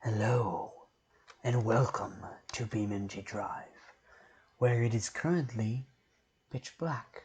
Hello, and welcome to BeamNG Drive, where it is currently pitch black.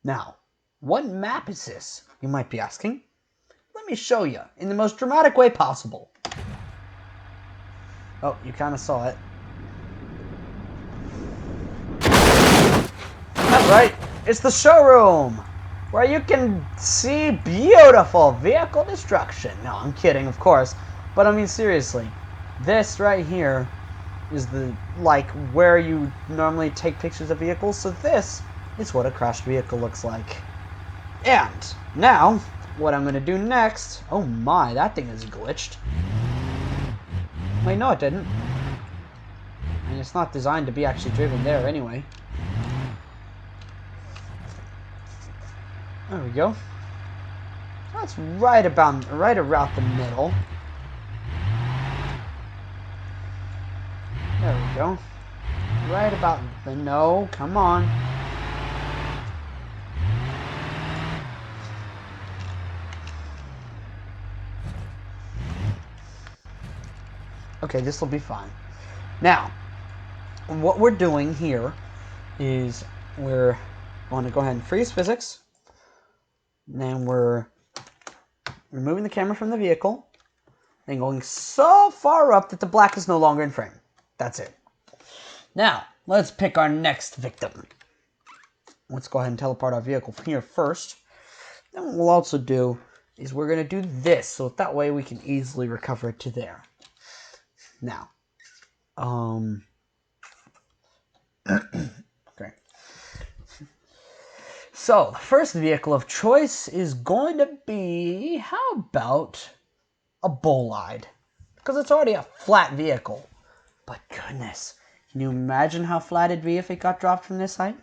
Now, what map is this, you might be asking? Let me show you in the most dramatic way possible. Oh, you kind of saw it. That's right, it's the showroom, where you can see beautiful vehicle destruction. No, I'm kidding, of course, but I mean seriously, this right here is where you normally take pictures of vehicles, so this is what a crashed vehicle looks like. And now, what I'm going to do next... Oh my, that thing is glitched. Wait, no it didn't. And it's not designed to be actually driven there anyway. There we go. That's right around the middle. There we go. Right about the... No, come on. Okay, this will be fine. Now, what we're doing here is we're going to go ahead and freeze physics. And then we're removing the camera from the vehicle. Then going so far up that the black is no longer in frame. That's it. Now, let's pick our next victim. Let's go ahead and teleport our vehicle from here first. Then what we'll also do is we're going to do this, so that way we can easily recover it to there. Now, okay. So, the first vehicle of choice is going to be, how about a bolide? Because it's already a flat vehicle. But goodness, can you imagine how flat it'd be if it got dropped from this height?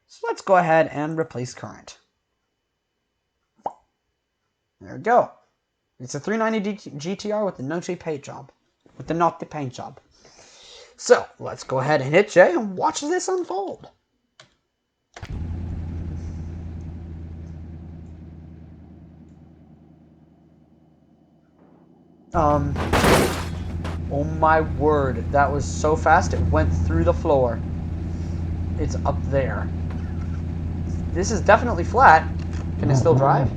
So let's go ahead and replace current. There we go. It's a 390 GTR with the no-G paint job. With the not the paint job. So, let's go ahead and hit J and watch this unfold. Oh my word, that was so fast it went through the floor. It's up there. This is definitely flat. Can it still drive?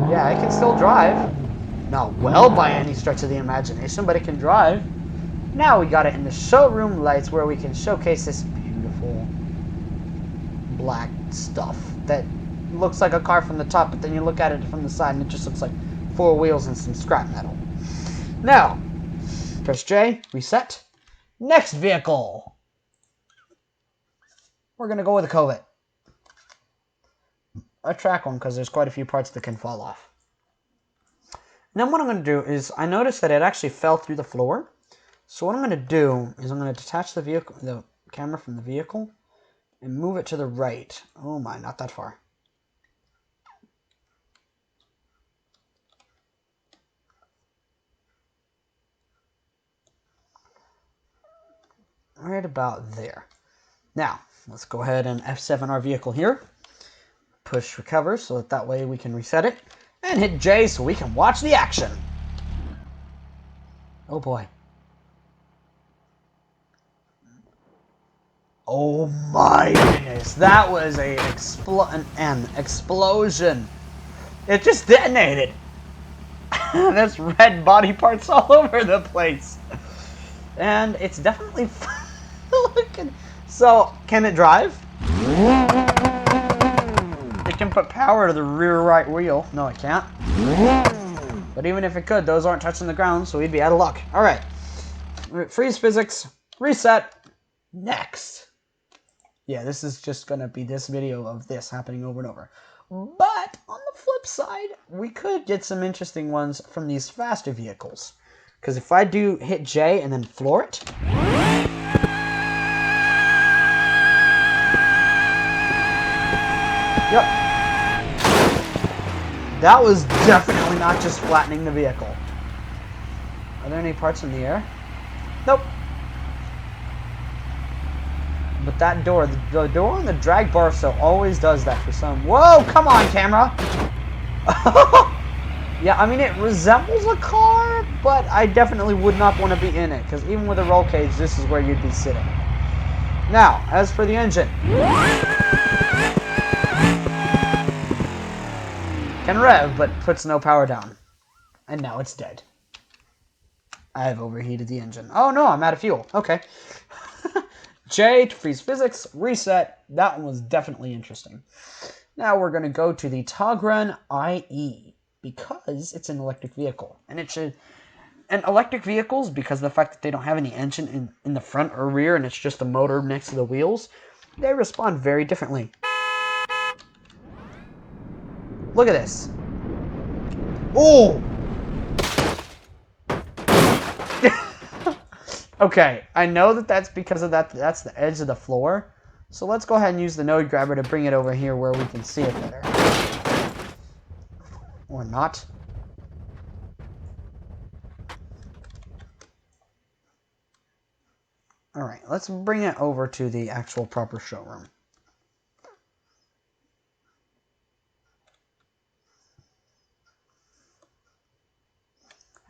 Yeah, it can still drive. Not well by any stretch of the imagination, but it can drive. Now we got it in the showroom lights where we can showcase this beautiful black stuff that looks like a car from the top, but then you look at it from the side and it just looks like 4 wheels and some scrap metal. Now, press J, reset. Next vehicle. We're going to go with a Covet. A track one, because there's quite a few parts that can fall off. And then what I'm going to do is, I noticed that it actually fell through the floor. So what I'm going to do is I'm going to detach the camera from the vehicle and move it to the right. Oh my, not that far. Right about there. Now, let's go ahead and F7 our vehicle here. Push recover so that way we can reset it. And hit J so we can watch the action. Oh boy. Oh my goodness. That was an explosion. It just detonated. There's red body parts all over the place. And it's definitely looking... So, can it drive? It can put power to the rear right wheel. No, it can't. But even if it could, those aren't touching the ground, so we'd be out of luck. Alright. Freeze physics. Reset. Next. Yeah, this is just going to be this video of this happening over and over. But, on the flip side, we could get some interesting ones from these faster vehicles. Because if I do hit J and then floor it... Yep. That was definitely not just flattening the vehicle. Are there any parts in the air? Nope. But with that door. The door on the drag bar so always does that for some... Whoa, come on, camera! Yeah, I mean, it resembles a car, but I definitely would not want to be in it, because even with a roll cage, this is where you'd be sitting. Now, as for the engine. Can rev, but puts no power down. And now it's dead. I've overheated the engine. Oh no, I'm out of fuel. Okay. J to freeze physics, reset. That one was definitely interesting. Now we're going to go to the Togren IE, because it's an electric vehicle. And it should... And electric vehicles, because of the fact that they don't have any engine in the front or rear, and it's just a motor next to the wheels, they respond very differently. Look at this. Oh! Okay, I know that that's because of that. That's the edge of the floor. So let's go ahead and use the node grabber to bring it over here where we can see it better. Or not. Alright, let's bring it over to the actual proper showroom.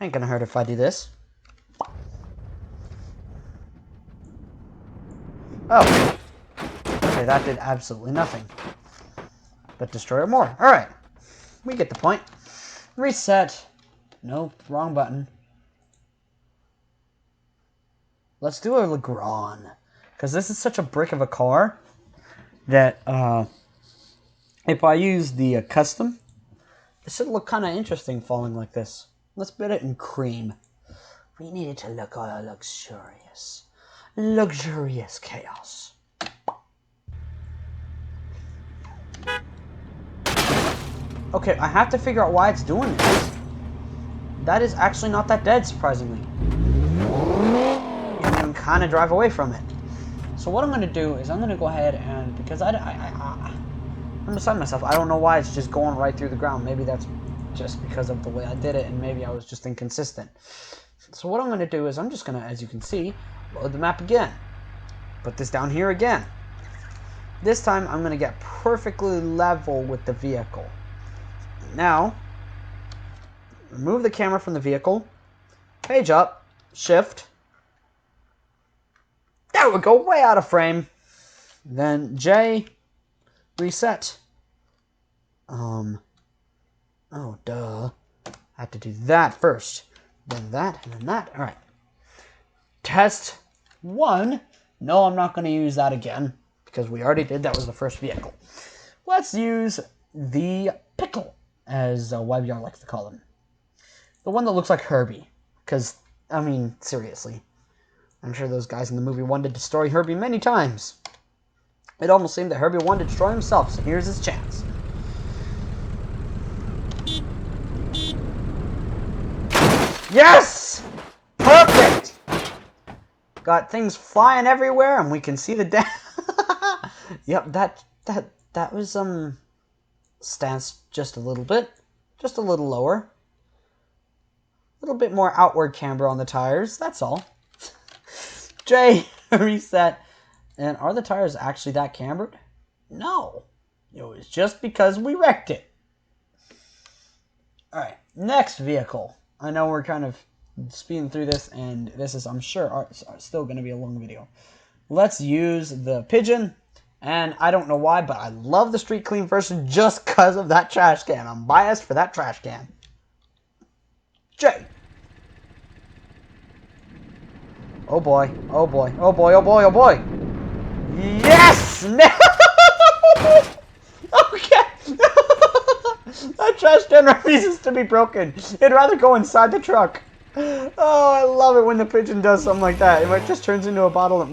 Ain't gonna hurt if I do this. Oh. Okay, that did absolutely nothing. But destroy it more. Alright. We get the point. Reset. Nope, wrong button. Let's do a Legrand. Because this is such a brick of a car that if I use the custom, it should look kind of interesting falling like this. Let's put it in cream. We need it to look all luxurious. Luxurious chaos. Okay, I have to figure out why it's doing this. That is actually not that dead, surprisingly. You can kind of drive away from it. So what I'm going to do is I'm going to go ahead and... Because I'm beside myself. I don't know why it's just going right through the ground. Maybe that's just because of the way I did it, and maybe I was just inconsistent. So what I'm going to do is I'm just going to, as you can see, load the map again. Put this down here again. This time I'm going to get perfectly level with the vehicle. Now, remove the camera from the vehicle. Page up. Shift. There we go. Way out of frame. Then J. Reset. Oh, duh. I have to do that first. Then that, and then that. Alright. Test 1. No, I'm not going to use that again, because we already did. That was the first vehicle. Let's use the pickle, as YBR likes to call him. The one that looks like Herbie. Because, I mean, seriously. I'm sure those guys in the movie wanted to destroy Herbie many times. It almost seemed that Herbie wanted to destroy himself, so here's his chance. Yes! Perfect! Got things flying everywhere, and we can see the Yep, that was, stance just a little bit. Just a little lower. A little bit more outward camber on the tires, that's all. J, reset. And are the tires actually that cambered? No. It was just because we wrecked it. Alright, next vehicle. I know we're kind of speeding through this, and this is, I'm sure, still going to be a long video. Let's use the Pigeon, and I don't know why, but I love the Street Clean version just because of that trash can. I'm biased for that trash can. J. Oh boy, oh boy, oh boy, oh boy, oh boy. Yes! No! Okay. That trash can refuses to be broken. It'd rather go inside the truck. Oh, I love it when the Pigeon does something like that. It just turns into a ball of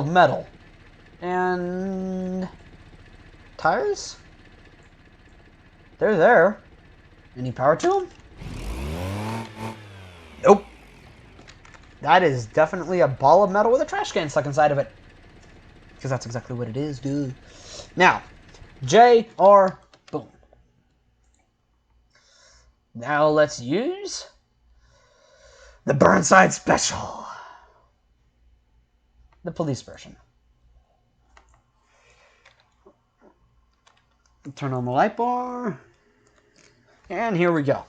metal. And tires? They're there. Any power to them? Nope. That is definitely a ball of metal with a trash can stuck inside of it. Because that's exactly what it is, dude. Now, JR, boom. Now let's use the Burnside Special. the police version. Turn on the light bar. And here we go.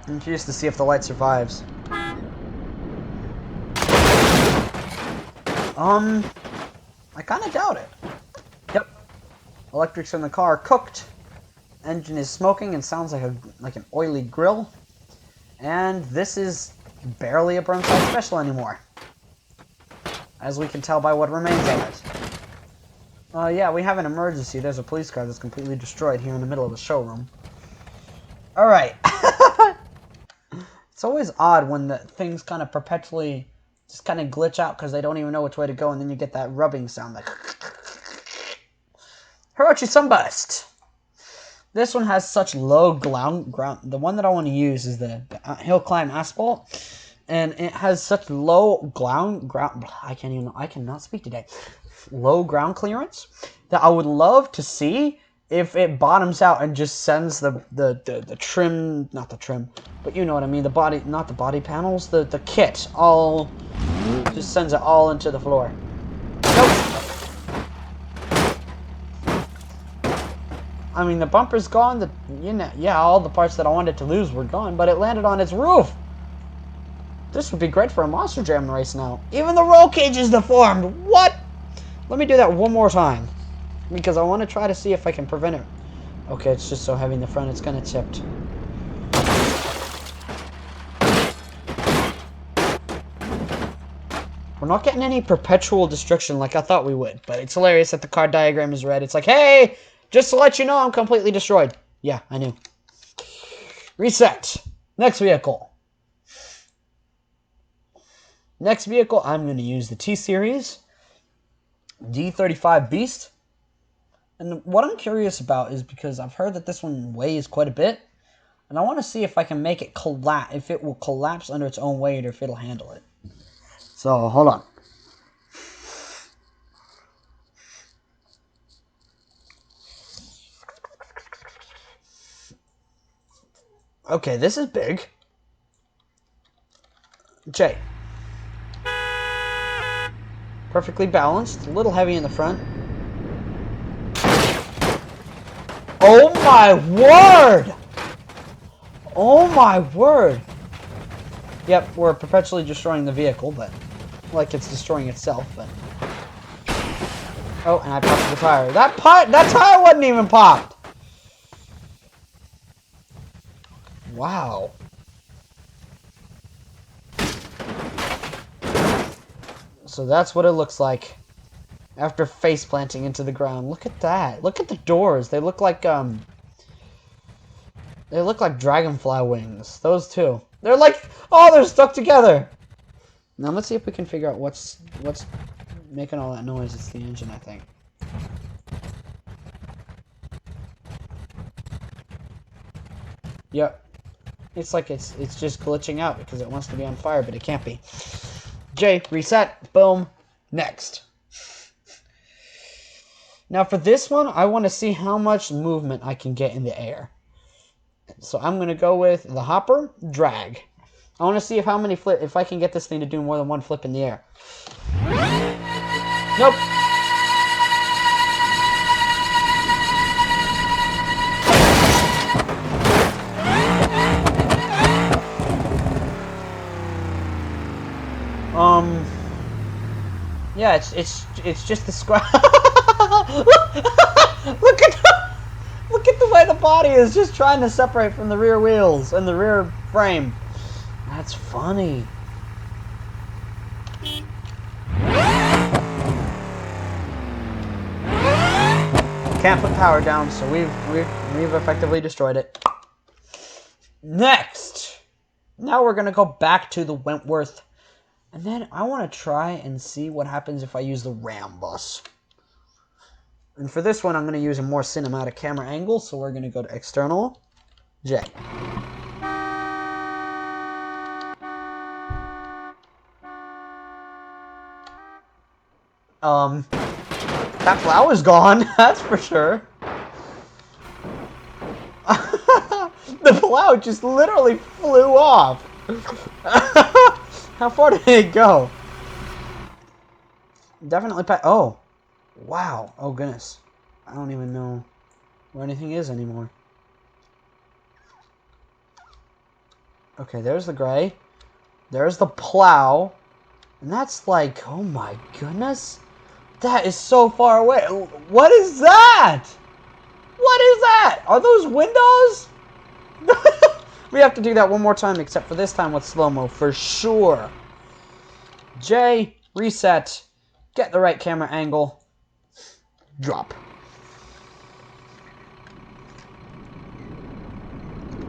I'm curious to see if the light survives. I kind of doubt it. Yep. Electrics in the car cooked. Engine is smoking and sounds like an oily grill. And this is barely a Burnside special anymore, as we can tell by what remains of it. Yeah, we have an emergency. There's a police car that's completely destroyed here in the middle of the showroom. Alright. It's always odd when the things kind of perpetually just kind of glitch out because they don't even know which way to go, and then you get that rubbing sound like Hirochi Sunburst. This one has such low ground. The one that I want to use is the Hill Climb Asphalt, and it has such low ground. I cannot speak today. Low ground clearance that I would love to see if it bottoms out and just sends the trim, not the trim, but you know what I mean, the body, not the body panels, the kit, all, just sends it all into the floor. Nope. I mean, the bumper's gone, yeah, all the parts that I wanted to lose were gone, but it landed on its roof. This would be great for a Monster Jam race now. Even the roll cage is deformed. What? Let me do that one more time, because I want to try to see if I can prevent it. Okay, it's just so heavy in the front, it's kind of tipped. We're not getting any perpetual destruction like I thought we would, but it's hilarious that the card diagram is red. It's like, hey, just to let you know, I'm completely destroyed. Yeah, I knew. Reset. Next vehicle. Next vehicle, I'm going to use the T-Series D35 Beast. And what I'm curious about is because I've heard that this one weighs quite a bit, and I want to see if I can make it collapse, if it will collapse under its own weight, or if it'll handle it. So, hold on. Okay, this is big. J. Perfectly balanced, a little heavy in the front. Oh my word! Oh my word! Yep, we're perpetually destroying the vehicle, but like it's destroying itself, but... Oh, and I popped the tire. That tire wasn't even popped! Wow. So that's what it looks like after face planting into the ground. Look at that. Look at the doors. They look like dragonfly wings. Those two. They're like, oh, they're stuck together. Now let's see if we can figure out what's making all that noise. It's the engine, I think. Yep. It's like it's just glitching out because it wants to be on fire, but it can't be. J, reset, boom, next. Now for this one, I want to see how much movement I can get in the air. So I'm going to go with the hopper, drag. I want to see if I can get this thing to do more than one flip in the air. Nope. Yeah, it's just the square. Look at the way the body is just trying to separate from the rear wheels and the rear frame. That's funny. Can't put power down, so we've effectively destroyed it. Next, now we're gonna go back to the Wentworth. And then I want to try and see what happens if I use the Ram bus. And for this one, I'm going to use a more cinematic camera angle, so we're going to go to external, J. That plow is gone, that's for sure. The plow just literally flew off. How far did it go? Definitely oh. Wow. Oh, goodness. I don't even know where anything is anymore. Okay, there's the gray. There's the plow. And that's like, oh my goodness. That is so far away. What is that? What is that? Are those windows? We have to do that one more time, except for this time with slow-mo for sure. J, reset, get the right camera angle, drop.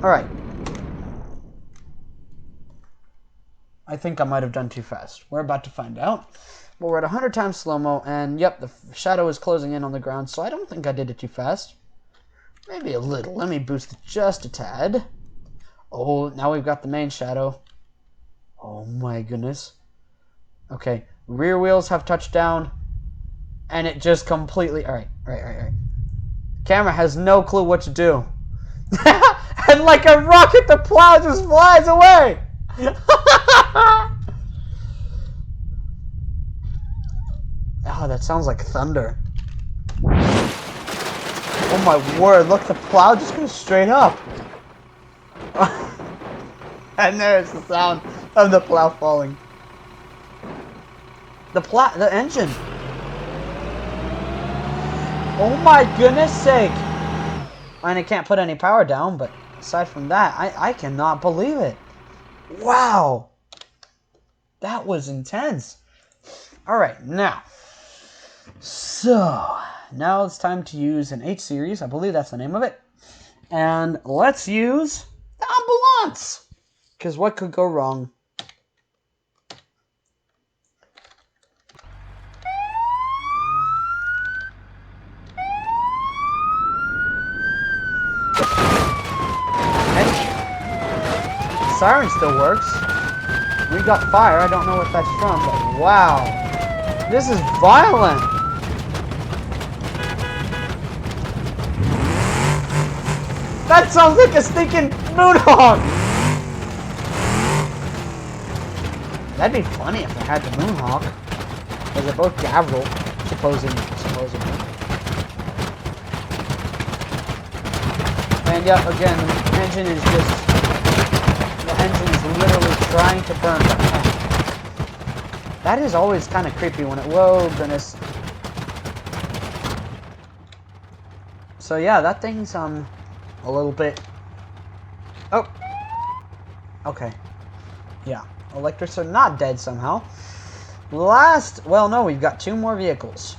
Alright. I think I might have done too fast. We're about to find out. But we're at 100 times slow-mo, and yep, the shadow is closing in on the ground, so I don't think I did it too fast. Maybe a little. Let me boost it just a tad. Oh, now we've got the main shadow. Oh my goodness. Okay, rear wheels have touched down, and it just completely... Alright. Camera has no clue what to do. And like a rocket, the plow just flies away! Oh, that sounds like thunder. Oh my word, look, the plow just goes straight up. And there's the sound of the plow falling. The engine. Oh my goodness sake. And it can't put any power down, but aside from that, I cannot believe it. Wow. That was intense. Alright, now. So, now it's time to use an H series. I believe that's the name of it. And let's use the ambulance. Because what could go wrong? Siren still works. We got fire. I don't know what that's from, but wow. This is violent. That sounds like a stinking moonhawk. That'd be funny if I had the moonhawk. Because they're both Gavril, supposedly. And yep, again, the engine is just... The engine is literally trying to burn. That is always kind of creepy when it... Whoa, goodness. So yeah, that thing's, a little bit... Oh! Okay. Yeah. Electrics are not dead somehow. Last... Well, no, we've got 2 more vehicles.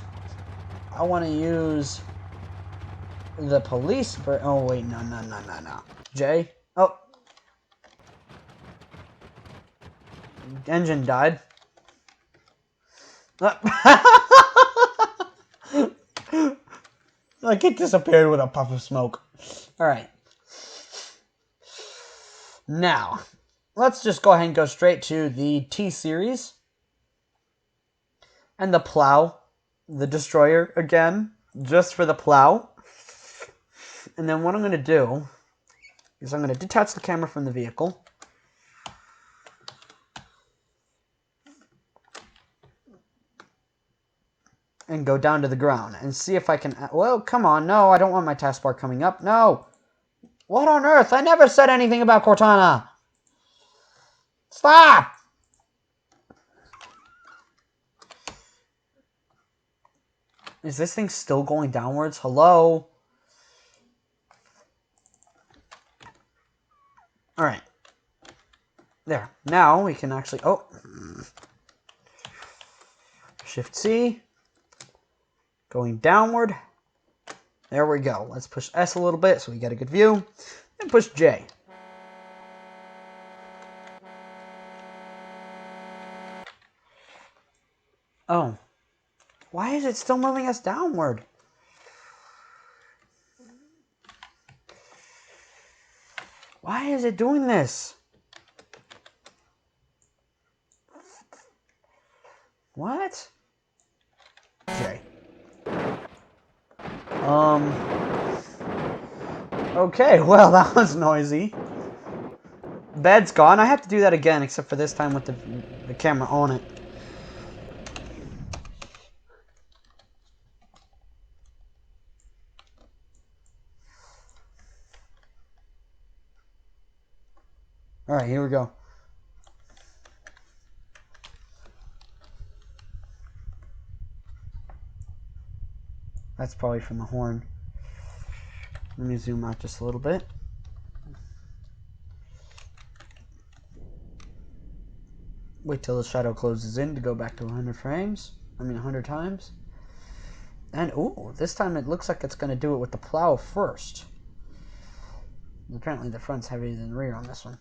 I want to use... the police... Oh, wait, no. J? Oh. Engine died. Like it disappeared with a puff of smoke. Alright. Now, let's just go ahead and go straight to the T series. And the plow. The destroyer again. Just for the plow. And then what I'm going to do is I'm going to detach the camera from the vehicle. And go down to the ground and see if I can... Well, come on. No, I don't want my taskbar coming up. No. What on earth? I never said anything about Cortana. Stop! Is this thing still going downwards? Hello? Alright. There. Now we can actually... Oh. Shift C. Going downward. There we go. Let's push S a little bit so we get a good view. And push J. Oh. Why is it still moving us downward? Why is it doing this? What? J. Okay, well, that was noisy. Bed's gone. I have to do that again, except for this time with the the camera on it. Alright, here we go. That's probably from the horn. Let me zoom out just a little bit. Wait till the shadow closes in to go back to 100 frames. 100 times. And, ooh, this time it looks like it's going to do it with the plow first. Apparently the front's heavier than the rear on this one.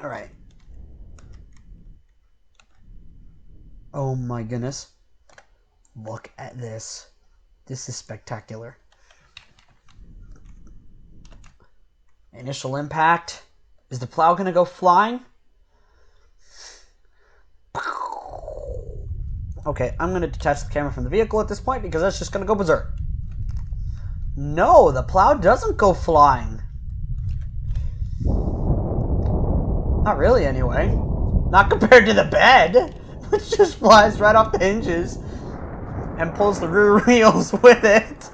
Alright. Oh my goodness. Look at this. This is spectacular. Initial impact. Is the plow going to go flying? Okay, I'm going to detach the camera from the vehicle at this point because that's just going to go berserk. No, the plow doesn't go flying. Not really, anyway. Not compared to the bed, which just flies right off the hinges and pulls the rear wheels with it.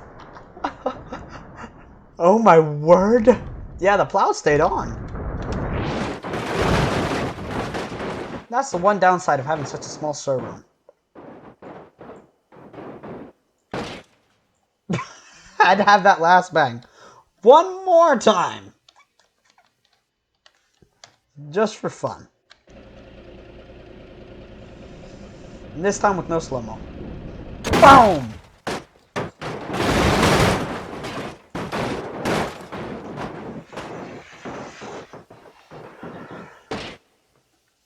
Oh my word. Yeah, the plow stayed on. That's the one downside of having such a small showroom. I'd have that last bang. One more time. Just for fun. And this time with no slow-mo. Boom!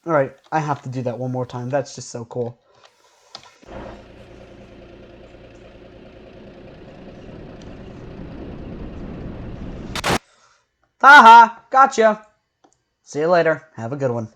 Alright, I have to do that one more time. That's just so cool. Haha, gotcha. See you later. Have a good one.